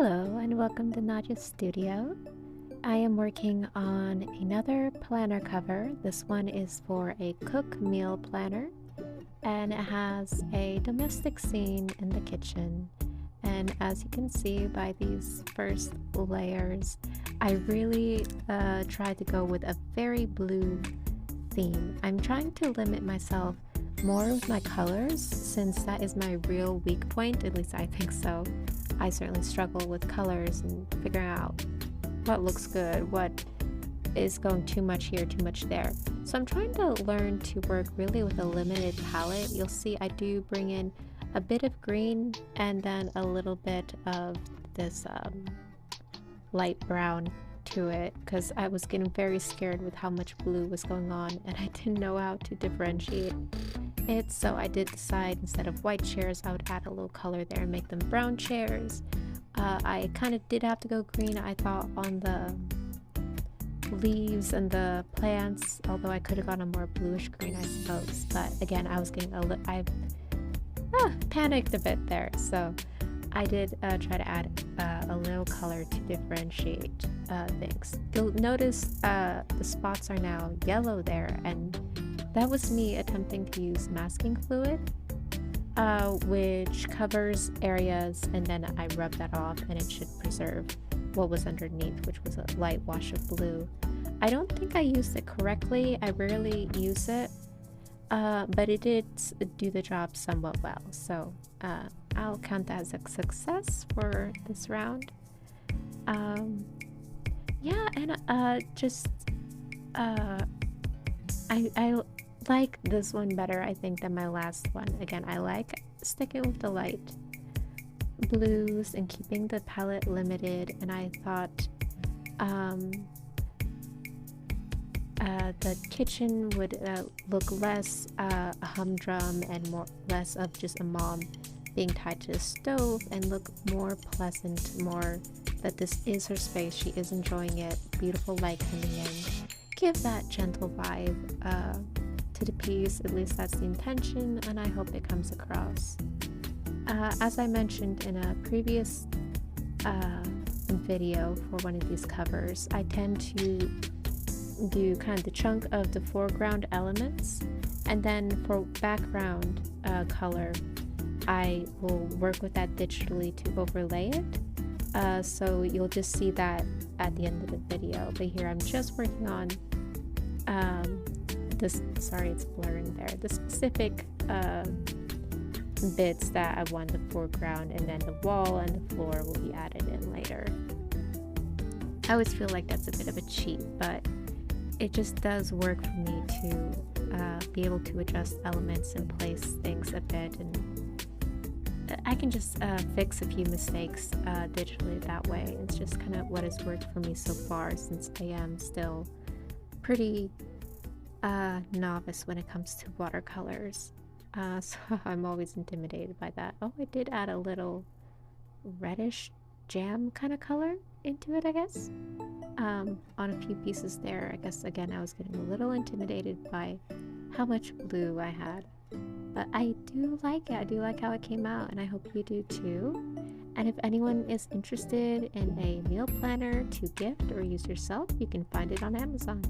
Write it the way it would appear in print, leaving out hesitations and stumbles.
Hello and welcome to Nadia's studio. I am working on another planner cover. This one is for a cook meal planner and it has a domestic scene in the kitchen. And as you can see by these first layers, I really tried to go with a very blue theme. I'm trying to limit myself more with my colors since that is my real weak point, at least I think so. I certainly struggle with colors and figuring out what looks good, what is going too much here, too much there. So I'm trying to learn to work really with a limited palette. You'll see I do bring in a bit of green and then a little bit of this light brown to it because I was getting very scared with how much blue was going on and I didn't know how to differentiate it. So I did decide instead of white chairs I would add a little color there and make them brown chairs. I kind of did have to go green, I thought, on the leaves and the plants, although I could have gone a more bluish green, I suppose. But again, I was getting I panicked a bit there, so I did try to add a little color to differentiate things. You'll notice the spots are now yellow there, and that was me attempting to use masking fluid, which covers areas, and then I rub that off and it should preserve what was underneath, which was a light wash of blue. I don't think I used it correctly. I rarely use it, but it did do the job somewhat well, so I'll count that as a success for this round. Yeah, and I like this one better, I think, than my last one. Again, I like sticking with the light blues and keeping the palette limited, and I thought the kitchen would look less a humdrum and less of just a mom being tied to the stove and look more pleasant, more that this is her space, she is enjoying it, beautiful light coming in, give that gentle vibe to the piece. At least that's the intention, and I hope it comes across. As I mentioned in a previous video for one of these covers, I tend to do kind of the chunk of the foreground elements, and then for background color I will work with that digitally to overlay it, so you'll just see that at the end of the video. But here I'm just working on this, sorry it's blurring there, the specific bits that I want the foreground, and then the wall and the floor will be added in later. I always feel like that's a bit of a cheat, but it just does work for me to be able to adjust elements and place things a bit, and I can just fix a few mistakes digitally that way. It's just kind of what has worked for me so far, since I am still pretty novice when it comes to watercolors. So I'm always intimidated by that. Oh, I did add a little reddish jam kind of color into it, I guess, on a few pieces there. I guess again I was getting a little intimidated by how much blue I had, but I do like it. I do like how it came out, and I hope you do too. And if anyone is interested in a meal planner to gift or use yourself, you can find it on Amazon.